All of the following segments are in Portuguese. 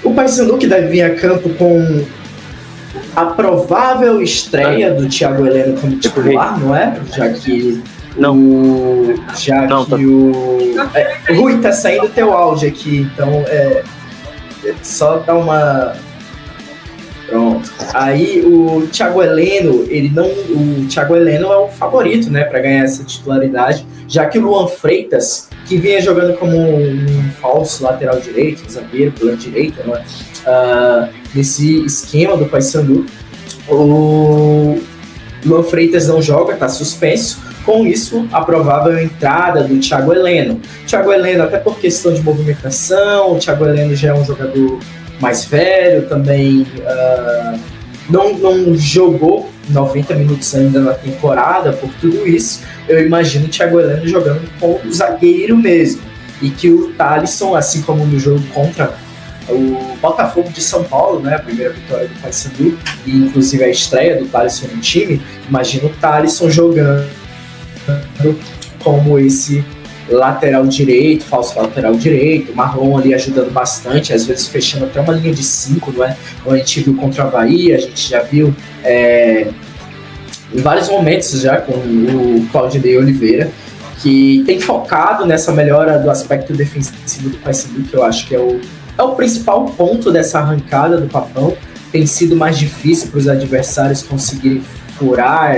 O Paysandu que deve vir a campo com a provável estreia do Thiago Heleno como titular, não é? Já que Rui, tá saindo teu áudio aqui, então só dar uma... Pronto. Aí o Thiago Heleno, o Thiago Heleno é o favorito, né, para ganhar essa titularidade, já que o Luan Freitas, que vinha jogando como um falso lateral direito, zagueiro pela direita, né, nesse esquema do Paysandu, o Luan Freitas não joga, está suspenso. Com isso, a provável entrada do Thiago Heleno. Thiago Heleno, até por questão de movimentação, o Thiago Heleno já é um jogador mais velho, também não jogou 90 minutos ainda na temporada, por tudo isso, eu imagino o Thiago Heleno jogando com o zagueiro mesmo, e que o Thalisson, assim como no jogo contra o Botafogo de São Paulo, né, a primeira vitória do Paysandu, e inclusive a estreia do Thalisson no time, imagino o Thalisson jogando como esse lateral direito, falso lateral direito, Marlon ali ajudando bastante, às vezes fechando até uma linha de 5, não é? Como a gente viu contra o Avaí, a gente já viu em vários momentos já com o Claudinei Oliveira, que tem focado nessa melhora do aspecto defensivo do Paysandu, que eu acho que é o principal ponto dessa arrancada do Papão. Tem sido mais difícil para os adversários conseguirem furar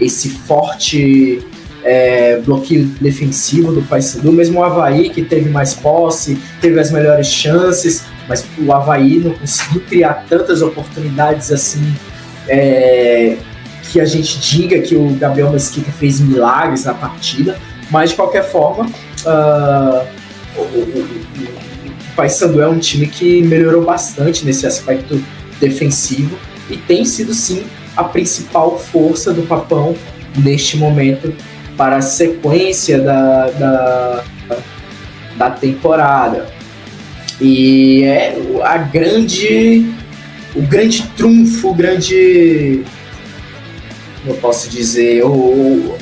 esse forte bloqueio defensivo do Paysandu. Mesmo o Avaí, que teve mais posse, teve as melhores chances, mas o Avaí não conseguiu criar tantas oportunidades assim, que a gente diga que o Gabriel Mesquita fez milagres na partida. Mas de qualquer forma, o Paysandu é um time que melhorou bastante nesse aspecto defensivo e tem sido sim a principal força do Papão neste momento para a sequência da temporada. E é o grande trunfo, como eu posso dizer, o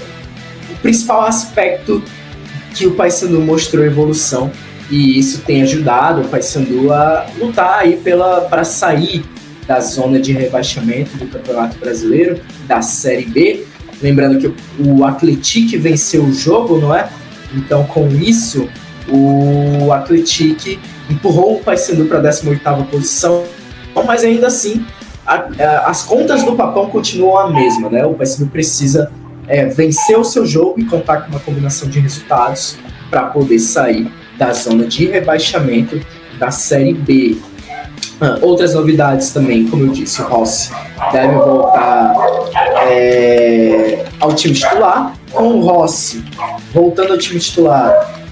principal aspecto que o Paysandu mostrou evolução, e isso tem ajudado o Paysandu a lutar aí para sair da zona de rebaixamento do Campeonato Brasileiro, da Série B. Lembrando que o Atlético venceu o jogo, não é? Então, com isso, o Atlético empurrou o Paysandu para a 18ª posição, mas ainda assim, as contas do Papão continuam a mesma, né? O Paysandu precisa vencer o seu jogo e contar com uma combinação de resultados para poder sair da zona de rebaixamento da Série B. Outras novidades também, como eu disse, o Rossi deve voltar ao time titular. Com o Rossi voltando ao time titular,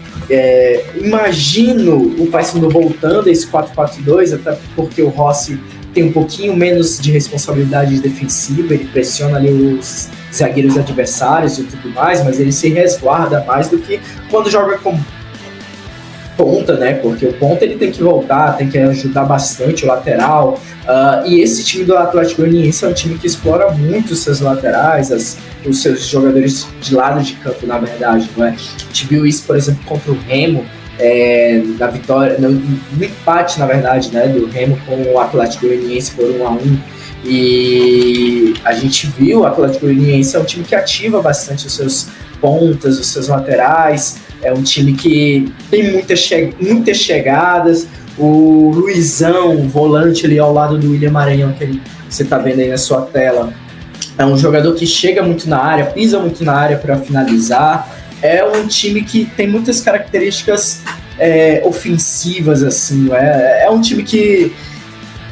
imagino o Paysandu voltando a esse 4-4-2, até porque o Rossi tem um pouquinho menos de responsabilidade defensiva, ele pressiona ali os zagueiros adversários e tudo mais, mas ele se resguarda mais do que quando joga com ponta, né? Porque o ponta ele tem que voltar, tem que ajudar bastante o lateral. E esse time do Atlético Goianiense é um time que explora muito os seus laterais, os seus jogadores de lado de campo, na verdade, não é? A gente viu isso, por exemplo, contra o Remo, na vitória, no empate, na verdade, né? Do Remo com o Atlético Goianiense por 1-1. E a gente viu o Atlético Goianiense é um time que ativa bastante os seus pontas, os seus laterais. É um time que tem muitas chegadas. O Luizão, volante ali ao lado do William Maranhão, que você está vendo aí na sua tela, é um jogador que chega muito na área, pisa muito na área para finalizar. É um time que tem muitas características ofensivas, assim. É um time que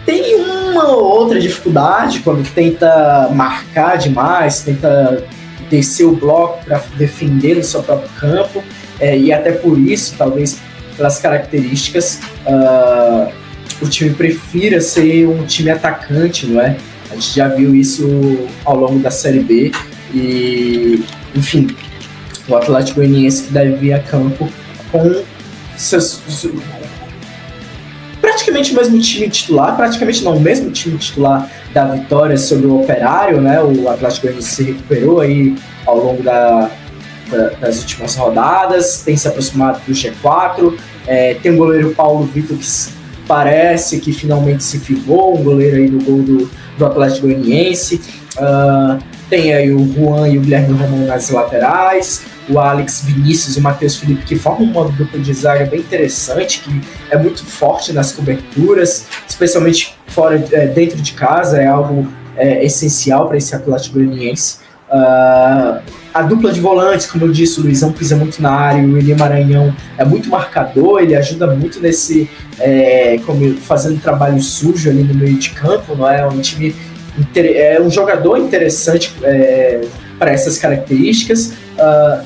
tem uma ou outra dificuldade quando tenta marcar demais, tenta descer o bloco para defender no seu próprio campo. E até por isso, talvez pelas características, o time prefira ser um time atacante, não é? A gente já viu isso ao longo da Série B e, enfim, o Atlético Goianiense que deve vir a campo com praticamente o mesmo time titular, o mesmo time titular da vitória sobre o Operário, né? O Atlético Goianiense se recuperou aí ao longo das últimas rodadas, tem se aproximado do G4, tem o goleiro Paulo Vitor parece que finalmente se firmou, um goleiro aí no gol do Atlético Goianiense. Tem aí o Juan e o Guilherme Romão nas laterais, o Alex Vinícius e o Matheus Felipe, que formam uma dupla de zaga bem interessante, que é muito forte nas coberturas, especialmente dentro de casa, é algo essencial para esse Atlético Goianiense. A dupla de volantes, como eu disse, o Luizão pisa muito na área, o William Maranhão é muito marcador, ele ajuda muito nesse fazendo trabalho sujo ali no meio de campo, não é? Um jogador interessante para essas características.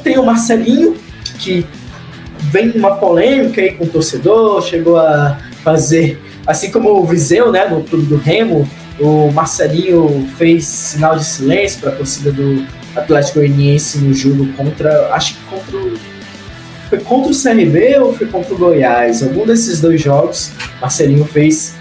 Tem o Marcelinho, que vem uma polêmica aí com o torcedor, chegou a fazer, assim como o Viseu, né, no clube do Remo, o Marcelinho fez sinal de silêncio para a torcida do Atlético Goianiense no jogo foi contra o CRB ou foi contra o Goiás? Algum desses dois jogos, Marcelinho fez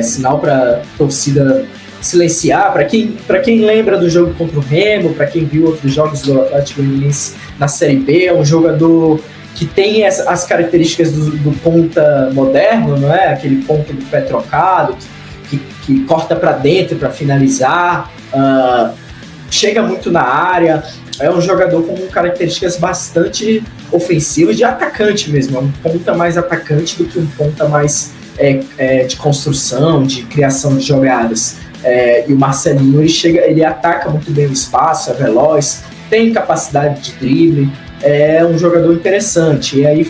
sinal para a torcida silenciar. Para quem lembra do jogo contra o Remo, para quem viu outros jogos do Atlético Goianiense na Série B, é um jogador que tem as características do ponta moderno, não é? Aquele ponta do pé trocado, que corta para dentro para finalizar, chega muito na área, é um jogador com características bastante ofensivas, de atacante mesmo, é um ponta mais atacante do que um ponta mais de construção, de criação de jogadas. E o Marcelinho, ele ataca muito bem o espaço, é veloz, tem capacidade de drible, é um jogador interessante. E aí,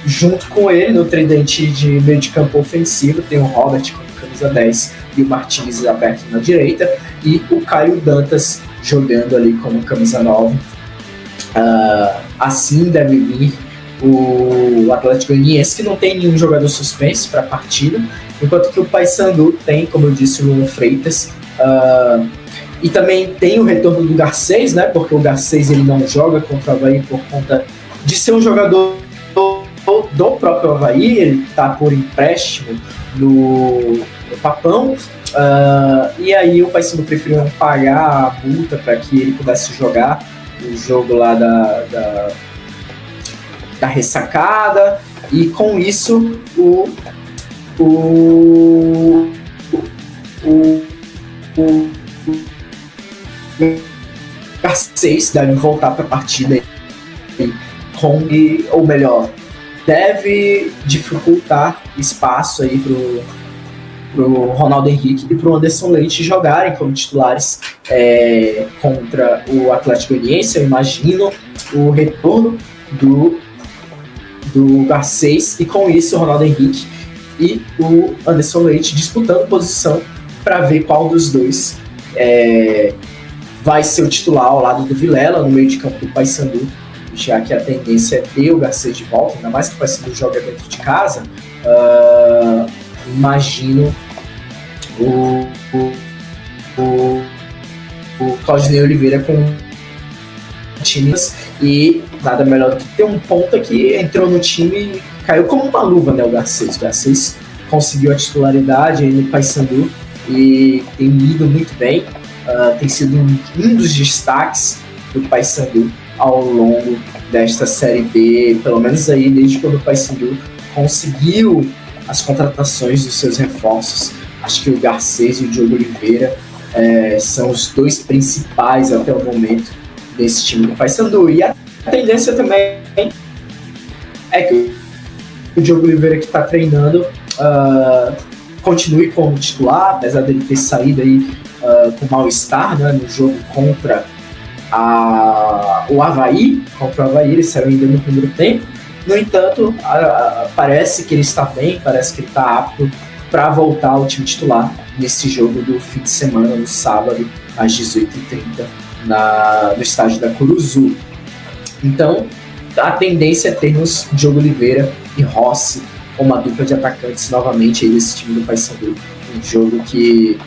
junto com ele, no tridente de meio de campo ofensivo, tem o Robert com camisa 10 e o Martins aberto na direita, e o Caio Dantas jogando ali como camisa 9. Assim deve vir o Atlético Goianiense, que não tem nenhum jogador suspenso para a partida, enquanto que o Paysandu tem, como eu disse, o Luan Freitas, e também tem o retorno do Garcês, né, porque o Garcês ele não joga contra o Avaí por conta de ser um jogador do próprio Avaí, ele está por empréstimo no Papão, e aí o Paysandu preferiu pagar a multa para que ele pudesse jogar o jogo lá da ressacada, e com isso o Garcês deve voltar para a partida ou melhor, deve dificultar espaço aí pro Ronaldo Henrique e pro Anderson Leite jogarem como titulares contra o Atlético Goianiense. Eu imagino o retorno do Garcês, e com isso o Ronaldo Henrique e o Anderson Leite disputando posição para ver qual dos dois vai ser o titular ao lado do Vilela no meio de campo do Paysandu, já que a tendência é ter o Garcês de volta, ainda mais que o Paysandu joga dentro de casa. Imagino o Claudinei Oliveira com times, e nada melhor do que ter um ponta que entrou no time e caiu como uma luva, né? O Garcês conseguiu a titularidade aí no Paysandu e tem ido muito bem, tem sido um dos destaques do Paysandu ao longo desta Série B, pelo menos aí desde quando o Paysandu conseguiu as contratações dos seus reforços. Acho que o Garcês e o Diogo Oliveira são os dois principais até o momento desse time do Paysandu. E a tendência também é que o Diogo Oliveira, que está treinando, continue como titular, apesar dele ter saído aí com mal-estar, né, no jogo contra o Avaí. Contra o Avaí, ele saiu ainda no primeiro tempo. No entanto, parece que ele está bem, parece que ele está apto para voltar ao time titular nesse jogo do fim de semana, no sábado, às 18h30, no estádio da Curuzu. Então, a tendência é termos Diogo Oliveira e Rossi como uma dupla de atacantes novamente aí desse time do Paysandu. Um jogo que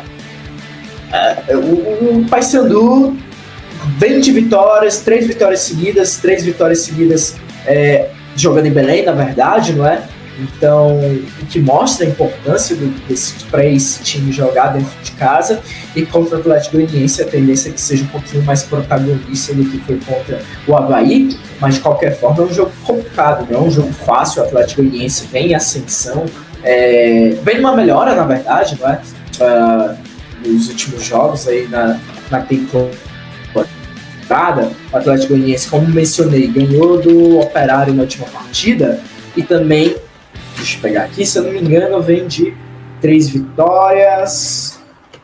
o Paysandu vem de vitórias, três vitórias seguidas jogando em Belém, na verdade, não é? Então, o que mostra a importância para esse time jogar dentro de casa. E contra o Atlético Goianiense, a tendência é que seja um pouquinho mais protagonista do que foi contra o Avaí, mas de qualquer forma é um jogo complicado, não é um jogo fácil. O Atlético Goianiense vem em ascensão, vem uma melhora, na verdade, não é? Nos últimos jogos aí na temporada, o Atlético Goianiense, como mencionei, ganhou do Operário na última partida e também, deixa eu pegar aqui, se eu não me engano, vem de 3 vitórias,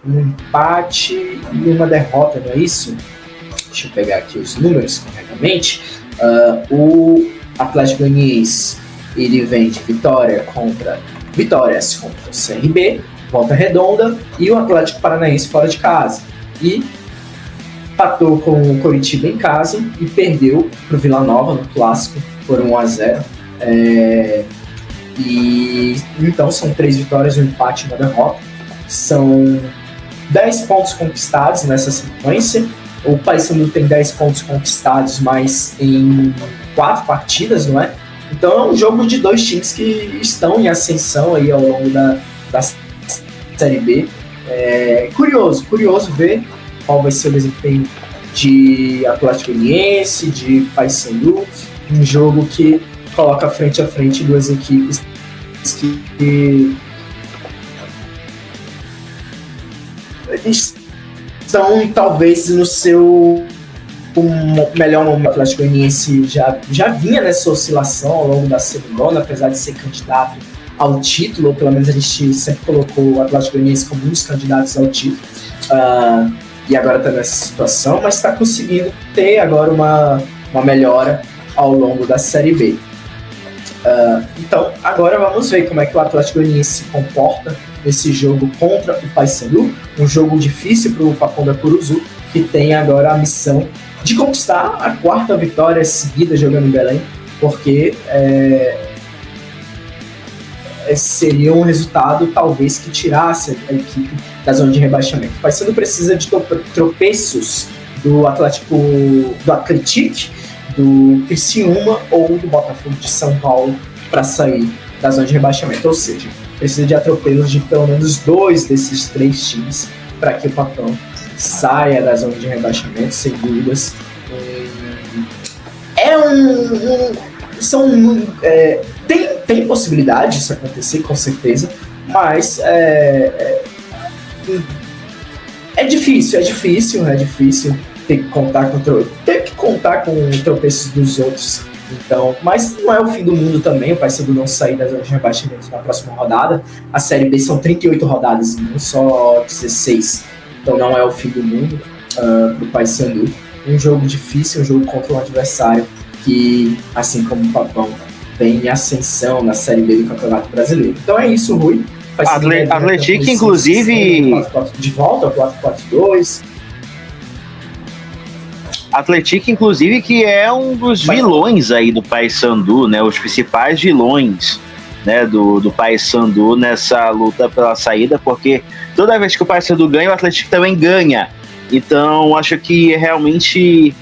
um empate e uma derrota, não é isso? Deixa eu pegar aqui os números corretamente. O Atlético Goianiense, ele vem de vitórias contra o CRB, Volta Redonda e o Atlético Paranaense fora de casa. E empatou com o Coritiba em casa e perdeu para o Vila Nova no clássico por 1-0. E então são 3 vitórias, um empate e uma derrota. São 10 pontos conquistados nessa sequência. O Paysandu tem 10 pontos conquistados, mas em 4 partidas, não é? Então é um jogo de 2 times que estão em ascensão aí ao longo da Série B. Curioso ver qual vai ser o desempenho de Atlético Goianiense, de Paysandu, um jogo que coloca frente a frente 2 equipes que estão talvez no seu melhor momento. O Atlético Goianiense já vinha nessa oscilação ao longo da semana, apesar de ser candidato ao título, ou pelo menos a gente sempre colocou o Atlético Goianiense como um dos candidatos ao título, e agora está nessa situação, mas está conseguindo ter agora uma melhora ao longo da Série B. Então, agora vamos ver como é que o Atlético Goianiense se comporta nesse jogo contra o Paysandu, um jogo difícil para o Papão da Curuzu, que tem agora a missão de conquistar a 4ª vitória seguida jogando em Belém, porque seria um resultado talvez que tirasse a equipe da zona de rebaixamento. O Paysandu precisa de tropeços do Atlético, do Atlético, do Criciúma ou do Botafogo de São Paulo para sair da zona de rebaixamento, ou seja, precisa de atropelos de pelo menos 2 desses 3 times para que o Papão saia da zona de rebaixamento, sem dúvidas. Tem possibilidade disso acontecer, com certeza, mas é difícil ter que contar com tropeços dos outros. Então, mas não é o fim do mundo também o Paysandu não sair da zona de rebaixamento na próxima rodada. A Série B são 38 rodadas, não só 16. Então não é o fim do mundo para o Paysandu. Um jogo difícil, um jogo contra um adversário que, assim como o Papão, vem em ascensão na Série B do Campeonato Brasileiro. Então é isso, Rui. Atlético, inclusive... De volta ao 4-4-2. Atlético, inclusive, que é um dos vilões aí do Paysandu, né? Os principais vilões, né, do Paysandu nessa luta pela saída, porque toda vez que o Paysandu ganha, o Atlético também ganha. Então, acho que realmente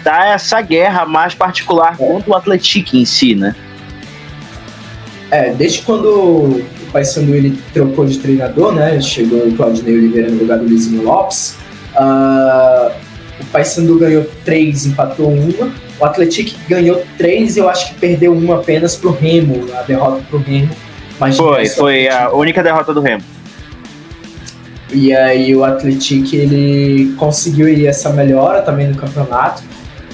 tá essa guerra mais particular contra o Atlético em si, né? Desde quando o Paysandu ele trocou de treinador, né? Chegou o Claudinei Oliveira no lugar do Luizinho Lopes. O Paysandu ganhou 3, empatou 1. O Atlético ganhou 3 e eu acho que perdeu 1 apenas pro Remo, a derrota pro Remo. Mas foi a única derrota do Remo. E aí o Atlético ele conseguiu essa melhora também no campeonato.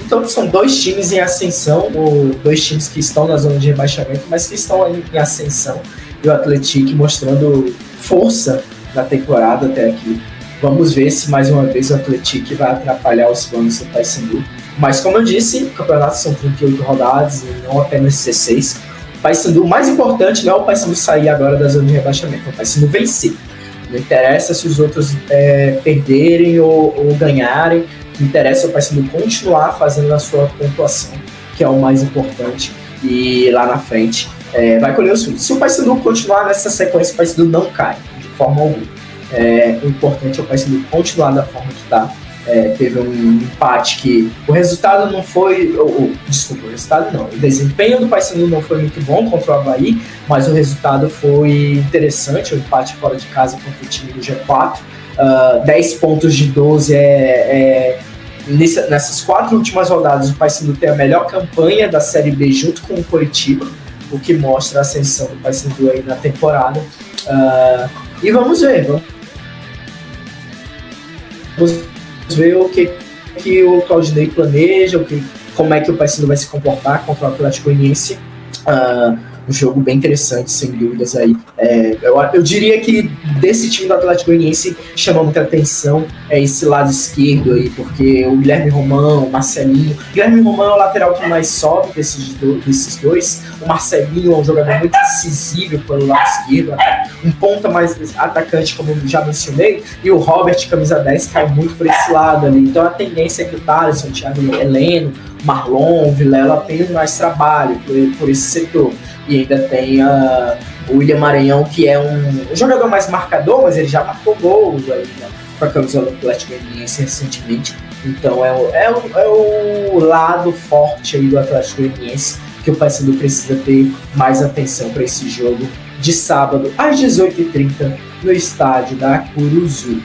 Então são 2 times em ascensão, ou 2 times que estão na zona de rebaixamento, mas que estão em ascensão. E o Atlético mostrando força na temporada até aqui. Vamos ver se mais uma vez o Atlético vai atrapalhar os planos do Paysandu. Mas como eu disse, o campeonato são 38 rodadas e não apenas 16. O Paysandu, o mais importante não é o Paysandu sair agora da zona de rebaixamento, é o Paysandu vencer. Não interessa se os outros perderem ou ganharem, o que interessa é o Paysandu continuar fazendo a sua pontuação, que é o mais importante, e lá na frente vai colher os frutos. Se o Paysandu continuar nessa sequência, o Paysandu não cai, de forma alguma. O importante é o Paysandu continuar da forma que está. Teve um empate que o resultado não foi... o desempenho do Paysandu não foi muito bom contra o Avaí, mas o resultado foi interessante, o empate fora de casa contra o time do G4. 10 pontos de 12 nessas 4 últimas rodadas o Paysandu tem a melhor campanha da Série B junto com o Coritiba, o que mostra a ascensão do Paysandu aí na temporada. E vamos ver o que o Claudinei planeja, como é que o Paysandu vai se comportar contra o Atlético Goianiense. Um jogo bem interessante, sem dúvidas aí. Eu diria que desse time do Atlético Goianiense chama muita atenção esse lado esquerdo aí, porque o Guilherme Romão, o Marcelinho. O Guilherme Romão é o lateral que mais sobe desses dois. O Marcelinho é um jogador muito incisivo pelo lado esquerdo, um ponta mais atacante, como eu já mencionei, e o Robert, camisa 10, cai muito por esse lado ali. Então a tendência é que o Thaleson, o Thiago Heleno, Marlon, o Vilela tenham mais trabalho por esse setor. E ainda tem o William Maranhão, que é um jogador mais marcador, mas ele já marcou gols aí, né, com a camisa do Atlético Goianiense recentemente. Então é o lado forte aí do Atlético Goianiense, que o Paysandu precisa ter mais atenção para esse jogo de sábado às 18h30 no estádio da Curuzu.